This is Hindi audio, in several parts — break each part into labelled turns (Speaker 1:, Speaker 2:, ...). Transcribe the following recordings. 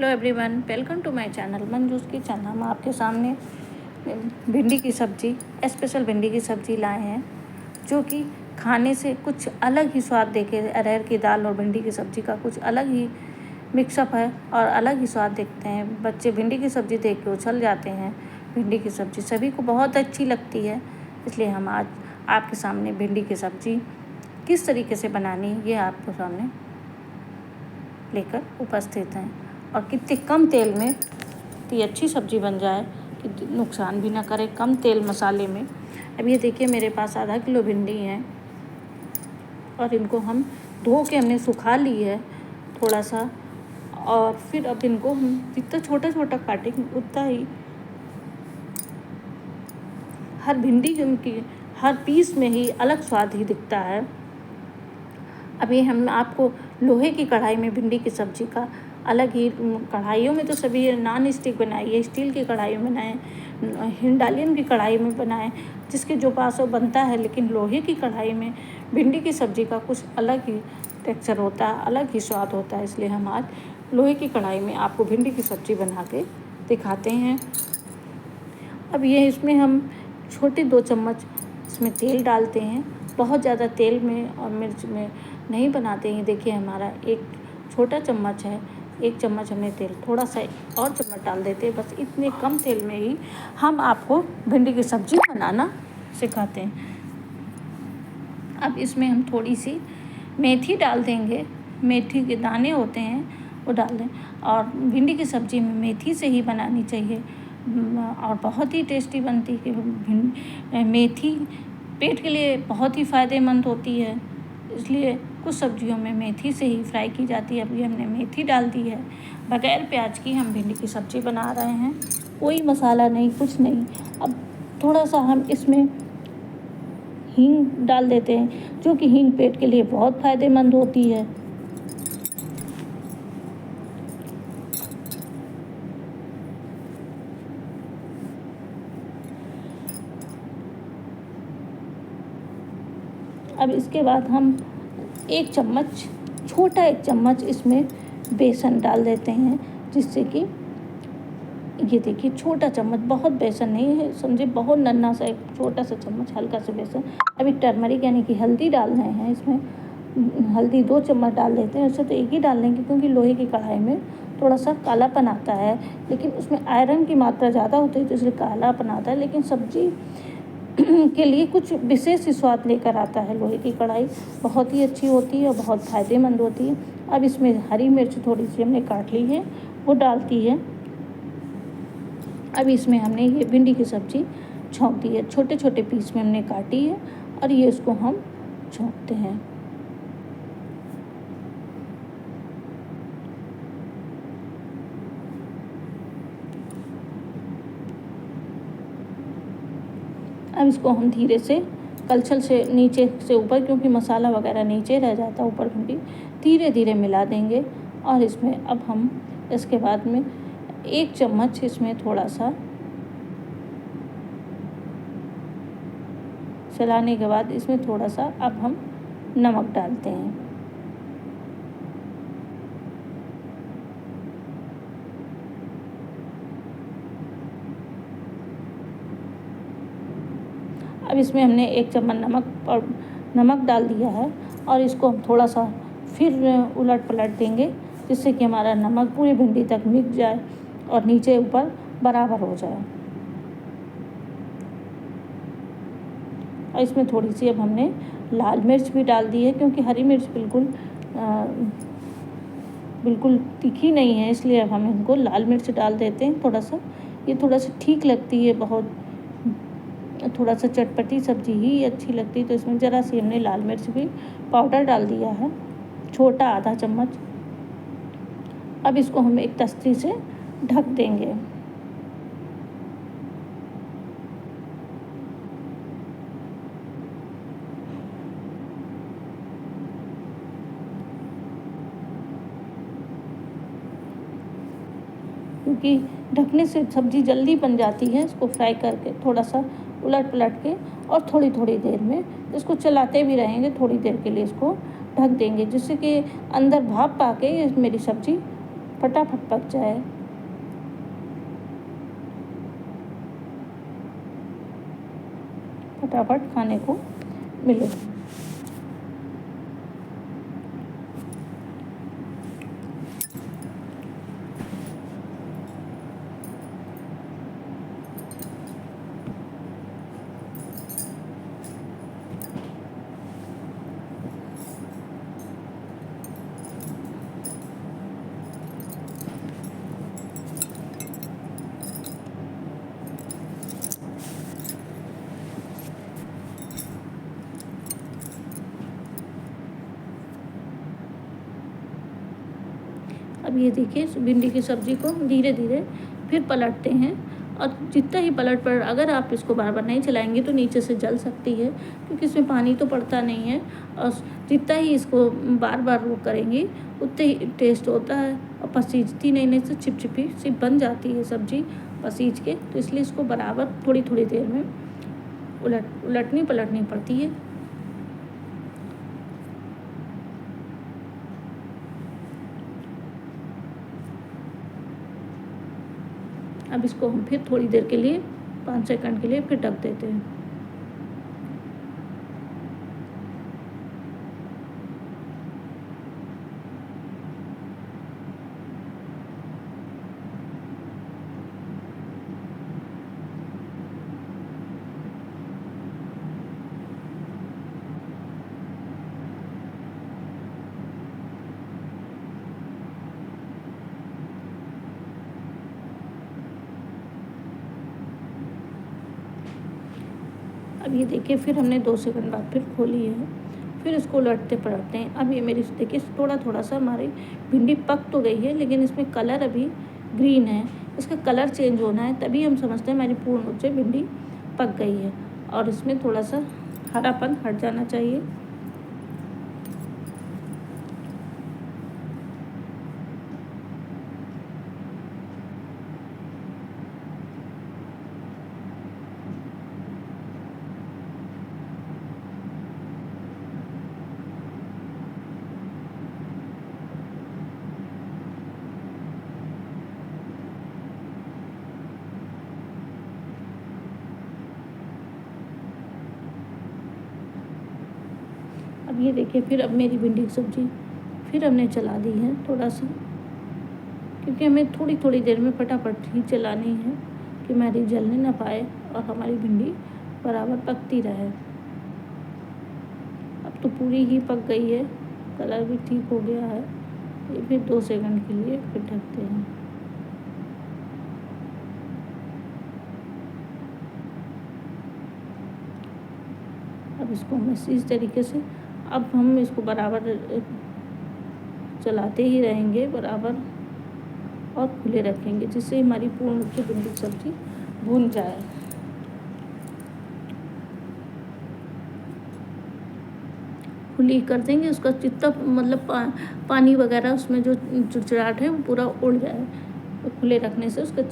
Speaker 1: Hello everyone, welcome to my channel Manju's kitchen. हम आपके सामने भिंडी की सब्ज़ी, स्पेशल भिंडी की सब्ज़ी लाए हैं, जो कि खाने से कुछ अलग ही स्वाद देके, अरहर की दाल और भिंडी की सब्ज़ी का कुछ अलग ही मिक्सअप है और अलग ही स्वाद देखते हैं। बच्चे भिंडी की सब्ज़ी देख के उछल जाते हैं। भिंडी की सब्ज़ी सभी को बहुत अच्छी लगती है, इसलिए हम आज आपके सामने भिंडी की सब्ज़ी किस तरीके से बनानी ये आपके सामने लेकर उपस्थित हैं, और कितने कम तेल में इतनी अच्छी सब्ज़ी बन जाए कि नुकसान भी ना करे, कम तेल मसाले में। अब ये देखिए, मेरे पास आधा किलो भिंडी है और इनको हम धो के हमने सुखा ली है थोड़ा सा, और फिर अब इनको हम जितना छोटा छोटा काटेंगे उतना ही हर भिंडी की हर पीस में ही अलग स्वाद ही दिखता है। अभी हम आपको लोहे की कढ़ाई में भिंडी की सब्ज़ी का अलग ही, कढ़ाइयों में तो सभी नॉन स्टिक बनाई है, स्टील की कढ़ाई में बनाएं, हिंडालियन की कढ़ाई में बनाएं, जिसके जो पास वो बनता है। लेकिन लोहे की कढ़ाई में भिंडी की सब्ज़ी का कुछ अलग ही टेक्सचर होता है, अलग ही स्वाद होता है, इसलिए हम आज लोहे की कढ़ाई में आपको भिंडी की सब्ज़ी बना के दिखाते हैं। अब ये इसमें हम छोटे 2 चम्मच इसमें तेल डालते हैं। बहुत ज़्यादा तेल में और मिर्च में नहीं बनाते हैं। देखिए, हमारा एक छोटा चम्मच है, 1 चम्मच हमने तेल, थोड़ा सा और चम्मच डाल देते हैं। बस इतने कम तेल में ही हम आपको भिंडी की सब्ज़ी बनाना सिखाते हैं। अब इसमें हम थोड़ी सी मेथी डाल देंगे, मेथी के दाने होते हैं वो डाल दें। और भिंडी की सब्ज़ी में मेथी से ही बनानी चाहिए और बहुत ही टेस्टी बनती है। मेथी पेट के लिए बहुत ही फ़ायदेमंद होती है, इसलिए कुछ सब्जियों में मेथी से ही फ्राई की जाती है। अभी हमने मेथी डाल दी है। बगैर प्याज की हम भिंडी की सब्ज़ी बना रहे हैं, कोई मसाला नहीं, कुछ नहीं। अब थोड़ा सा हम इसमें हींग डाल देते हैं, जो कि हींग पेट के लिए बहुत फ़ायदेमंद होती है। अब इसके बाद हम 1 चम्मच, छोटा 1 चम्मच इसमें बेसन डाल देते हैं, जिससे कि ये देखिए छोटा चम्मच, बहुत बेसन नहीं है, समझे, बहुत नन्हा सा एक छोटा सा चम्मच हल्का सा बेसन। अभी टर्मरिक यानी कि हल्दी डाल रहे हैं इसमें। हल्दी 2 चम्मच डाल देते हैं, वैसे तो 1 ही डाल देंगे क्योंकि लोहे की कढ़ाई में थोड़ा सा कालापन आता है, लेकिन उसमें आयरन की मात्रा ज़्यादा होती है तो इसलिए कालापन आता है। लेकिन सब्जी के लिए कुछ विशेष ही स्वाद लेकर आता है। लोहे की कढ़ाई बहुत ही अच्छी होती है और बहुत फ़ायदेमंद होती है। अब इसमें हरी मिर्च थोड़ी सी हमने काट ली है, वो डालती है। अब इसमें हमने ये भिंडी की सब्ज़ी छौंक दी है, छोटे छोटे पीस में हमने काटी है और ये इसको हम छौंकते हैं। अब इसको हम धीरे से कलछल से नीचे से ऊपर, क्योंकि मसाला वगैरह नीचे रह जाता है ऊपर, भिंडी धीरे धीरे मिला देंगे। और इसमें अब हम इसके बाद में 1 चम्मच इसमें थोड़ा सा चलाने के बाद इसमें थोड़ा सा अब हम नमक डालते हैं। अब इसमें हमने 1 चम्मच नमक डाल दिया है और इसको हम थोड़ा सा फिर उलट पलट देंगे, जिससे कि हमारा नमक पूरी भिंडी तक मिक्स जाए और नीचे ऊपर बराबर हो जाए। और इसमें थोड़ी सी अब हमने लाल मिर्च भी डाल दी है, क्योंकि हरी मिर्च बिल्कुल तीखी नहीं है, इसलिए अब हम इनको लाल मिर्च डाल देते हैं थोड़ा सा। ये थोड़ा सा ठीक लगती है, बहुत थोड़ा सा चटपटी सब्ज़ी ही अच्छी लगती है, तो इसमें ज़रा सी हमने लाल मिर्च भी पाउडर डाल दिया है, छोटा आधा चम्मच। अब इसको हम एक तस्तरी से ढक देंगे। क्योंकि ढकने से सब्ज़ी जल्दी बन जाती है। इसको फ्राई करके थोड़ा सा उलट पलट के और थोड़ी थोड़ी देर में इसको चलाते भी रहेंगे, थोड़ी देर के लिए इसको ढक देंगे, जिससे कि अंदर भाप पाके मेरी सब्ज़ी फटाफट पक जाए। फटाफट खाने को मिले। अब ये देखिए भिंडी की सब्ज़ी को धीरे धीरे फिर पलटते हैं, और जितना ही पलट पर अगर आप इसको बार बार नहीं चलाएंगे तो नीचे से जल सकती है, क्योंकि इसमें पानी तो पड़ता नहीं है। और जितना ही इसको बार बार वो करेंगी उतने ही टेस्ट होता है, और पसीजती नहीं तो चिपचिपी सी बन जाती है सब्ज़ी पसीज के। तो इसलिए इसको बराबर थोड़ी थोड़ी देर में उलटनी पलटनी पड़ती है। अब इसको हम फिर थोड़ी देर के लिए 5 सेकंड के लिए फिर ढक देते हैं। अब ये देखिए फिर हमने 2 सेकंड बाद फिर खोली है, फिर इसको उलटते पलटते हैं। अब ये मेरी देखिए थोड़ा थोड़ा सा हमारी भिंडी पक तो गई है, लेकिन इसमें कलर अभी ग्रीन है। इसका कलर चेंज होना है, तभी हम समझते हैं हमारी पूर्ण रूप से भिंडी पक गई है, और इसमें थोड़ा सा हरापन हट जाना चाहिए। अब ये देखिए फिर अब मेरी भिंडी की सब्ज़ी फिर हमने चला दी है थोड़ा सा, क्योंकि हमें थोड़ी थोड़ी देर में फटाफट ही चलानी है कि हमारी जलने ना पाए और हमारी भिंडी बराबर पकती रहे। अब तो पूरी ही पक गई है, कलर भी ठीक हो गया है। ये फिर 2 सेकंड के लिए फिर ढकते हैं। अब इसको हम इस तरीके से अब हम इसको बराबर चलाते ही रहेंगे बराबर, और खुले रखेंगे, जिससे हमारी पूर्ण रूप से भिंडी की सब्ज़ी भून जाए। खुली कर देंगे, उसका जितना मतलब पानी वगैरह उसमें जो चिड़चिड़ाहट है वो पूरा उड़ जाए। तो खुले रखने से उसका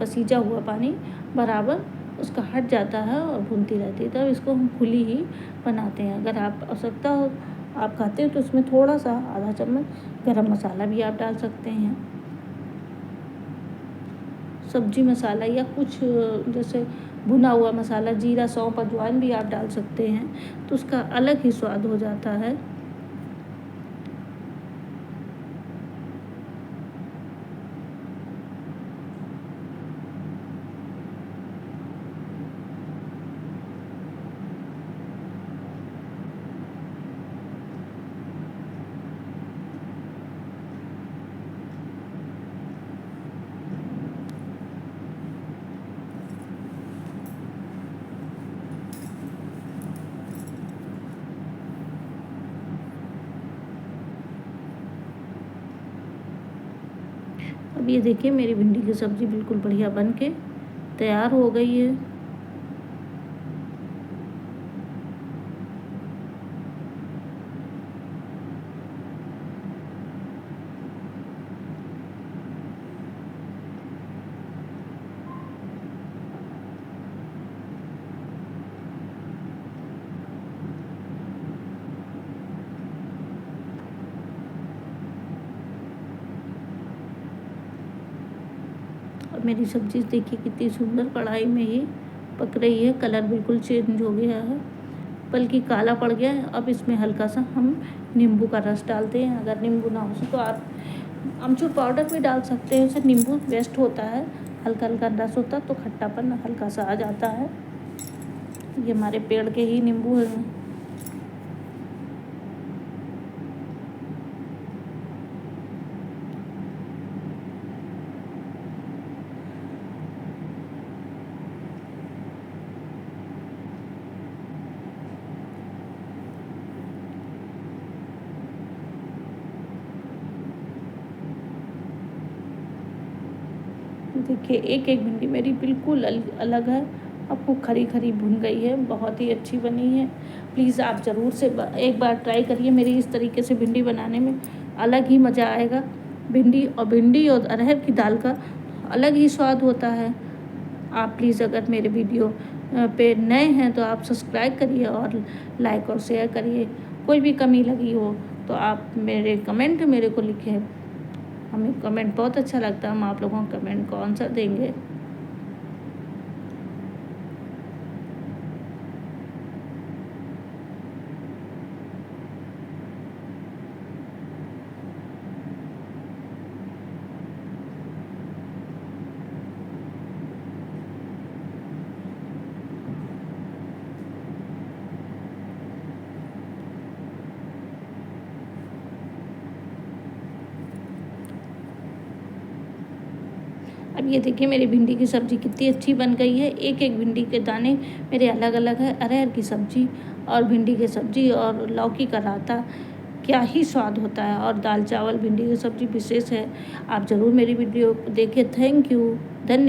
Speaker 1: पसीजा हुआ पानी बराबर उसका हट जाता है और भूनती रहती है। तब इसको हम खुली ही बनाते हैं। अगर आप आवश्यकता हो आप खाते हो तो उसमें थोड़ा सा आधा चम्मच गरम मसाला भी आप डाल सकते हैं, सब्जी मसाला, या कुछ जैसे भुना हुआ मसाला, जीरा सौंफ अजवाइन भी आप डाल सकते हैं, तो उसका अलग ही स्वाद हो जाता है। अब ये देखिए मेरी भिंडी की सब्ज़ी बिल्कुल बढ़िया बन के तैयार हो गई है। अब मेरी सब्ज़ी देखिए कितनी सुंदर कढ़ाई में ही पक रही है। कलर बिल्कुल चेंज हो गया है, बल्कि काला पड़ गया है। अब इसमें हल्का सा हम नींबू का रस डालते हैं। अगर नींबू ना हो तो आप अमचूर पाउडर भी डाल सकते हैं, उससे नींबू वेस्ट होता है। हल्का हल्का रस होता है तो खट्टापन हल्का सा आ जाता है। ये हमारे पेड़ के ही नींबू हैं। देखिए एक एक भिंडी मेरी बिल्कुल अलग है। अब वो खरी खरी भुन गई है, बहुत ही अच्छी बनी है। प्लीज़ आप ज़रूर से एक बार ट्राई करिए मेरी इस तरीके से भिंडी बनाने में, अलग ही मज़ा आएगा। भिंडी और अरहर की दाल का अलग ही स्वाद होता है। आप प्लीज़ अगर मेरे वीडियो पे नए हैं तो आप सब्सक्राइब करिए और लाइक और शेयर करिए। कोई भी कमी लगी हो तो आप मेरे कमेंट मेरे को लिखें। हमें कमेंट बहुत अच्छा लगता है, हम आप लोगों को कमेंट को आंसर देंगे। अब ये देखिए मेरी भिंडी की सब्ज़ी कितनी अच्छी बन गई है। एक एक भिंडी के दाने मेरे अलग अलग है। अरहर की सब्ज़ी और भिंडी की सब्ज़ी और लौकी का रायता, क्या ही स्वाद होता है। और दाल चावल भिंडी की सब्ज़ी विशेष है। आप ज़रूर मेरी वीडियो देखिए। थैंक यू, धन्यवाद।